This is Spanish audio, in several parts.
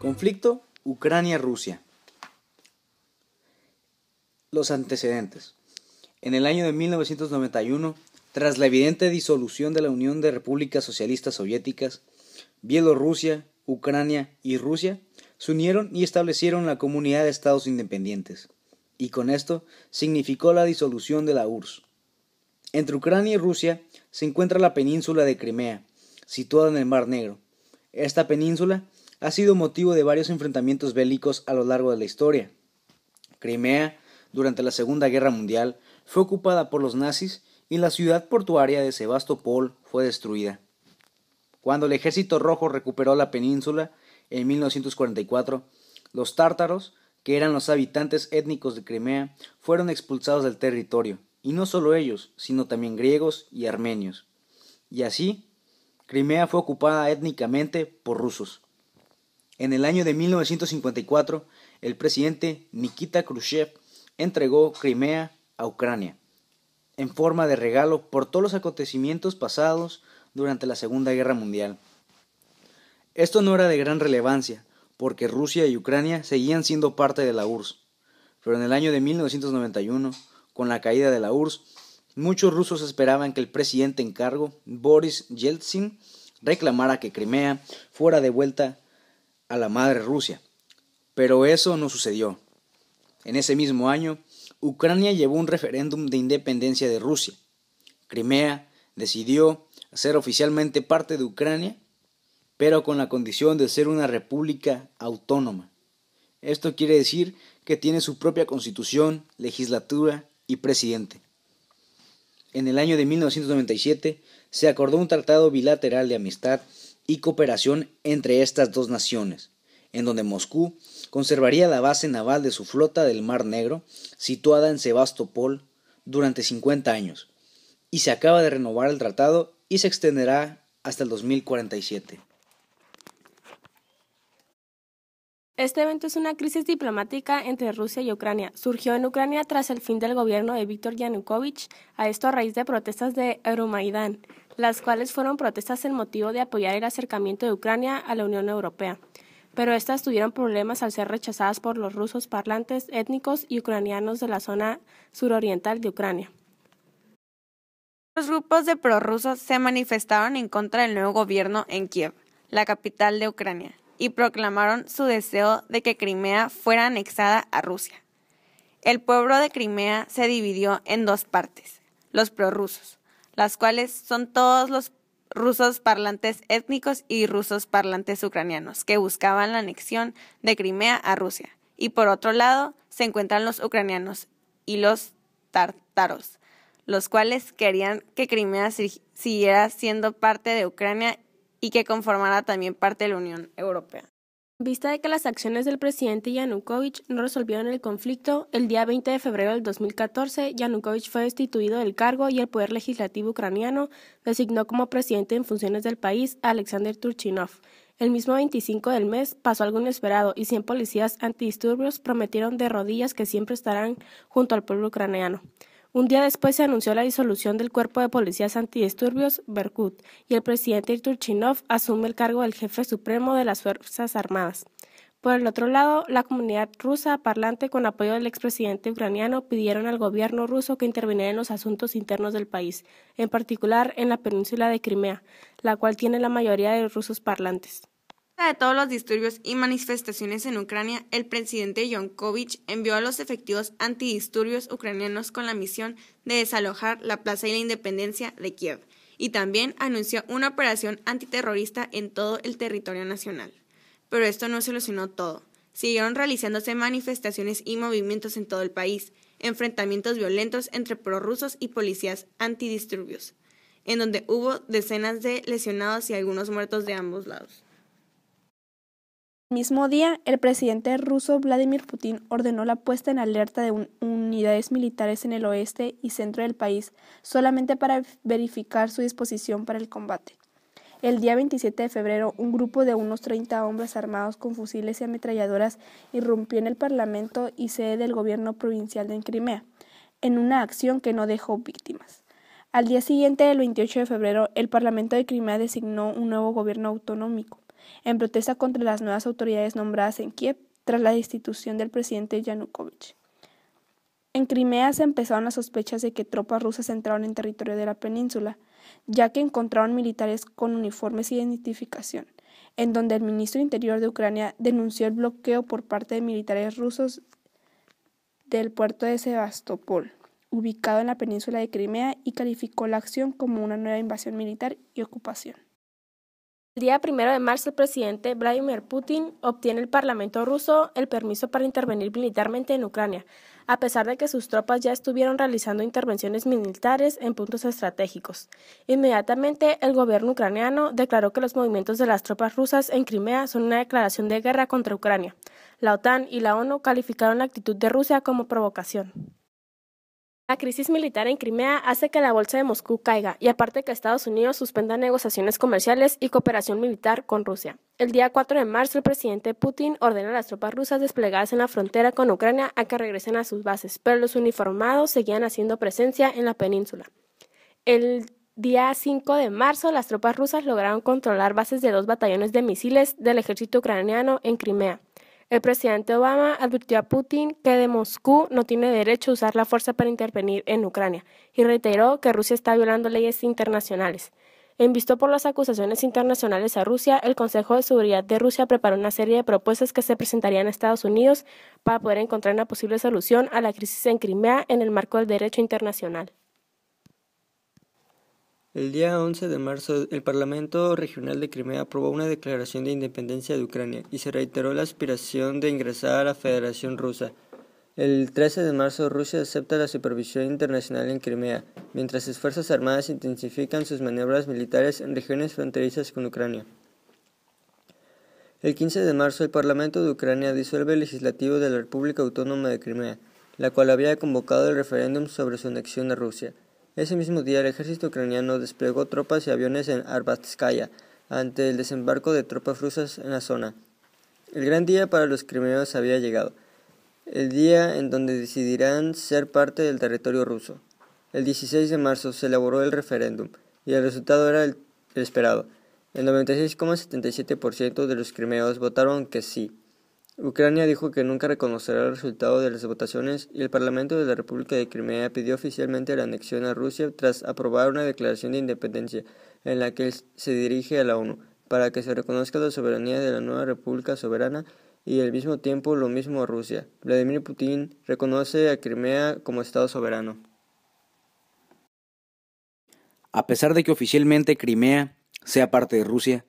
Conflicto Ucrania-Rusia. Los antecedentes. En el año de 1991, tras la evidente disolución de la Unión de Repúblicas Socialistas Soviéticas, Bielorrusia, Ucrania y Rusia se unieron y establecieron la Comunidad de Estados Independientes, y con esto significó la disolución de la URSS. Entre Ucrania y Rusia se encuentra la península de Crimea, situada en el Mar Negro. Esta península ha sido motivo de varios enfrentamientos bélicos a lo largo de la historia. Crimea, durante la Segunda Guerra Mundial, fue ocupada por los nazis y la ciudad portuaria de Sebastopol fue destruida. Cuando el Ejército Rojo recuperó la península en 1944, los tártaros, que eran los habitantes étnicos de Crimea, fueron expulsados del territorio, y no solo ellos, sino también griegos y armenios. Y así, Crimea fue ocupada étnicamente por rusos. En el año de 1954, el presidente Nikita Khrushchev entregó Crimea a Ucrania, en forma de regalo por todos los acontecimientos pasados durante la Segunda Guerra Mundial. Esto no era de gran relevancia, porque Rusia y Ucrania seguían siendo parte de la URSS, pero en el año de 1991, con la caída de la URSS, muchos rusos esperaban que el presidente en cargo, Boris Yeltsin, reclamara que Crimea fuera devuelta a la madre Rusia, pero eso no sucedió. En ese mismo año, Ucrania llevó un referéndum de independencia de Rusia. Crimea decidió ser oficialmente parte de Ucrania, pero con la condición de ser una república autónoma. Esto quiere decir que tiene su propia constitución, legislatura y presidente. En el año de 1997 se acordó un tratado bilateral de amistad y cooperación entre estas dos naciones, en donde Moscú conservaría la base naval de su flota del Mar Negro, situada en Sebastopol, durante 50 años, y se acaba de renovar el tratado y se extenderá hasta el 2047. Este evento es una crisis diplomática entre Rusia y Ucrania. Surgió en Ucrania tras el fin del gobierno de Víktor Yanukovych, a esto a raíz de protestas de Euromaidán, las cuales fueron protestas en motivo de apoyar el acercamiento de Ucrania a la Unión Europea. Pero estas tuvieron problemas al ser rechazadas por los rusos parlantes étnicos y ucranianos de la zona suroriental de Ucrania. Los grupos de prorrusos se manifestaron en contra del nuevo gobierno en Kiev, la capital de Ucrania, y proclamaron su deseo de que Crimea fuera anexada a Rusia. El pueblo de Crimea se dividió en dos partes, los prorrusos, las cuales son todos los rusos parlantes étnicos y rusos parlantes ucranianos que buscaban la anexión de Crimea a Rusia, y por otro lado se encuentran los ucranianos y los tártaros, los cuales querían que Crimea siguiera siendo parte de Ucrania y que conformara también parte de la Unión Europea. En vista de que las acciones del presidente Yanukovych no resolvieron el conflicto, el día 20 de febrero del 2014, Yanukovych fue destituido del cargo y el Poder Legislativo ucraniano designó como presidente en funciones del país a Alexander Turchinov. El mismo 25 del mes pasó algo inesperado y 100 policías antidisturbios prometieron de rodillas que siempre estarán junto al pueblo ucraniano. Un día después se anunció la disolución del Cuerpo de Policías Antidisturbios, Berkut, y el presidente Turchinov asume el cargo del jefe supremo de las Fuerzas Armadas. Por el otro lado, la comunidad rusa parlante, con apoyo del expresidente ucraniano, pidieron al gobierno ruso que interviniera en los asuntos internos del país, en particular en la península de Crimea, la cual tiene la mayoría de rusos parlantes. De todos los disturbios y manifestaciones en Ucrania, el presidente Yanukovych envió a los efectivos antidisturbios ucranianos con la misión de desalojar la Plaza de la Independencia de Kiev, y también anunció una operación antiterrorista en todo el territorio nacional. Pero esto no solucionó todo. Siguieron realizándose manifestaciones y movimientos en todo el país, enfrentamientos violentos entre prorrusos y policías antidisturbios, en donde hubo decenas de lesionados y algunos muertos de ambos lados. El mismo día, el presidente ruso Vladimir Putin ordenó la puesta en alerta de unidades militares en el oeste y centro del país, solamente para verificar su disposición para el combate. El día 27 de febrero, un grupo de unos 30 hombres armados con fusiles y ametralladoras irrumpió en el Parlamento y sede del gobierno provincial de Crimea, en una acción que no dejó víctimas. Al día siguiente, el 28 de febrero, el Parlamento de Crimea designó un nuevo gobierno autonómico, en protesta contra las nuevas autoridades nombradas en Kiev tras la destitución del presidente Yanukovych. En Crimea se empezaron las sospechas de que tropas rusas entraron en territorio de la península, ya que encontraron militares con uniformes y identificación, en donde el ministro Interior de Ucrania denunció el bloqueo por parte de militares rusos del puerto de Sebastopol, ubicado en la península de Crimea, y calificó la acción como una nueva invasión militar y ocupación. El día 1 de marzo, el presidente Vladimir Putin obtiene del Parlamento ruso el permiso para intervenir militarmente en Ucrania, a pesar de que sus tropas ya estuvieron realizando intervenciones militares en puntos estratégicos. Inmediatamente, el gobierno ucraniano declaró que los movimientos de las tropas rusas en Crimea son una declaración de guerra contra Ucrania. La OTAN y la ONU calificaron la actitud de Rusia como provocación. La crisis militar en Crimea hace que la bolsa de Moscú caiga y aparte que Estados Unidos suspenda negociaciones comerciales y cooperación militar con Rusia. El día 4 de marzo, el presidente Putin ordena a las tropas rusas desplegadas en la frontera con Ucrania a que regresen a sus bases, pero los uniformados seguían haciendo presencia en la península. El día 5 de marzo, las tropas rusas lograron controlar bases de 2 batallones de misiles del ejército ucraniano en Crimea. El presidente Obama advirtió a Putin que de Moscú no tiene derecho a usar la fuerza para intervenir en Ucrania y reiteró que Rusia está violando leyes internacionales. En visto por las acusaciones internacionales a Rusia, el Consejo de Seguridad de Rusia preparó una serie de propuestas que se presentarían a Estados Unidos para poder encontrar una posible solución a la crisis en Crimea en el marco del derecho internacional. El día 11 de marzo, el Parlamento Regional de Crimea aprobó una declaración de independencia de Ucrania y se reiteró la aspiración de ingresar a la Federación Rusa. El 13 de marzo, Rusia acepta la supervisión internacional en Crimea, mientras sus fuerzas armadas intensifican sus maniobras militares en regiones fronterizas con Ucrania. El 15 de marzo, el Parlamento de Ucrania disuelve el legislativo de la República Autónoma de Crimea, la cual había convocado el referéndum sobre su anexión a Rusia. Ese mismo día, el ejército ucraniano desplegó tropas y aviones en Arbatskaya, ante el desembarco de tropas rusas en la zona. El gran día para los crimeanos había llegado, el día en donde decidirán ser parte del territorio ruso. El 16 de marzo se elaboró el referéndum, y el resultado era el esperado. El 96,77% de los crimeanos votaron que sí. Ucrania dijo que nunca reconocerá el resultado de las votaciones y el Parlamento de la República de Crimea pidió oficialmente la anexión a Rusia tras aprobar una declaración de independencia en la que se dirige a la ONU para que se reconozca la soberanía de la nueva República Soberana y al mismo tiempo lo mismo a Rusia. Vladimir Putin reconoce a Crimea como Estado soberano. A pesar de que oficialmente Crimea sea parte de Rusia,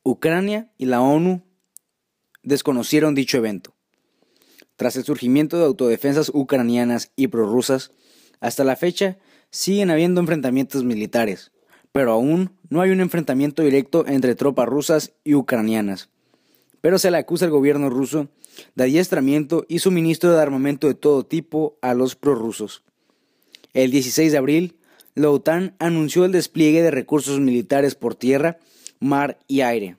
Ucrania y la ONU desconocieron dicho evento. Tras el surgimiento de autodefensas ucranianas y prorrusas, hasta la fecha siguen habiendo enfrentamientos militares, pero aún no hay un enfrentamiento directo entre tropas rusas y ucranianas. Pero se le acusa al gobierno ruso de adiestramiento y suministro de armamento de todo tipo a los prorrusos. El 16 de abril, la OTAN anunció el despliegue de recursos militares por tierra, mar y aire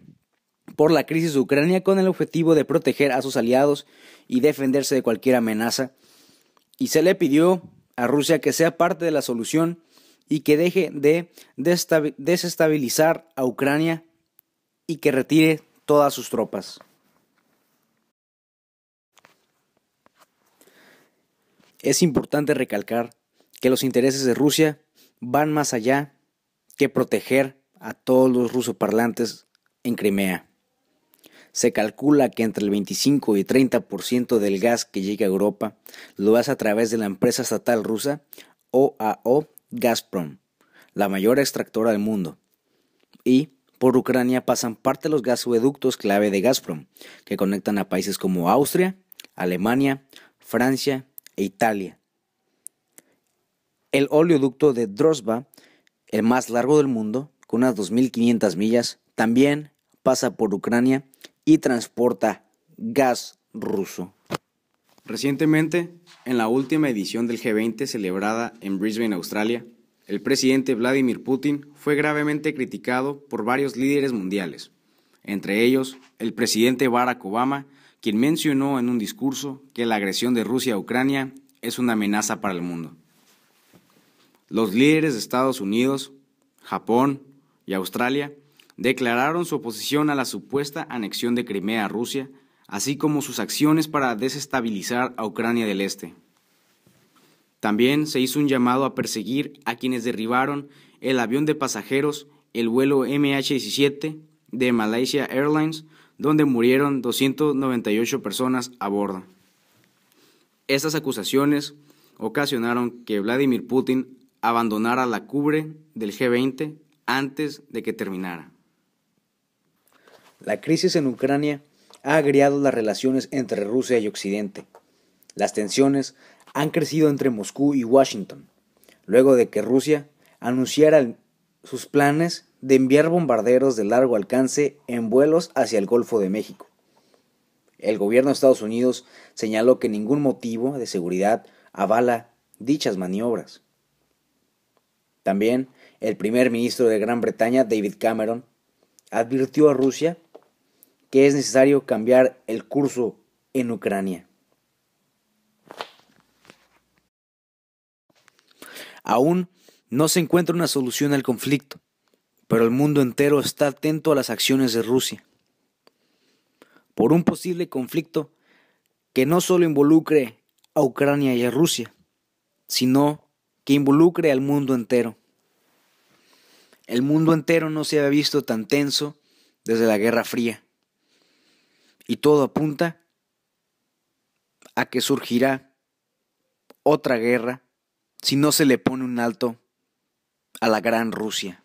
por la crisis de Ucrania con el objetivo de proteger a sus aliados y defenderse de cualquier amenaza, y se le pidió a Rusia que sea parte de la solución y que deje de desestabilizar a Ucrania y que retire todas sus tropas. Es importante recalcar que los intereses de Rusia van más allá que proteger a todos los rusoparlantes en Crimea. Se calcula que entre el 25 y 30% del gas que llega a Europa lo hace a través de la empresa estatal rusa OAO Gazprom, la mayor extractora del mundo. Y por Ucrania pasan parte de los gasoductos clave de Gazprom, que conectan a países como Austria, Alemania, Francia e Italia. El oleoducto de Druzhba, el más largo del mundo, con unas 2.500 millas, también pasa por Ucrania y transporta gas ruso. Recientemente, en la última edición del G20 celebrada en Brisbane, Australia, el presidente Vladimir Putin fue gravemente criticado por varios líderes mundiales, entre ellos el presidente Barack Obama, quien mencionó en un discurso que la agresión de Rusia a Ucrania es una amenaza para el mundo. Los líderes de Estados Unidos, Japón y Australia declararon su oposición a la supuesta anexión de Crimea a Rusia, así como sus acciones para desestabilizar a Ucrania del Este. También se hizo un llamado a perseguir a quienes derribaron el avión de pasajeros, el vuelo MH17 de Malaysia Airlines, donde murieron 298 personas a bordo. Estas acusaciones ocasionaron que Vladimir Putin abandonara la cumbre del G20 antes de que terminara. La crisis en Ucrania ha agriado las relaciones entre Rusia y Occidente. Las tensiones han crecido entre Moscú y Washington, luego de que Rusia anunciara sus planes de enviar bombarderos de largo alcance en vuelos hacia el Golfo de México. El gobierno de Estados Unidos señaló que ningún motivo de seguridad avala dichas maniobras. También el primer ministro de Gran Bretaña, David Cameron, advirtió a Rusia que es necesario cambiar el curso en Ucrania. Aún no se encuentra una solución al conflicto, pero el mundo entero está atento a las acciones de Rusia. Por un posible conflicto que no solo involucre a Ucrania y a Rusia, sino que involucre al mundo entero. El mundo entero no se había visto tan tenso desde la Guerra Fría, y todo apunta a que surgirá otra guerra si no se le pone un alto a la gran Rusia.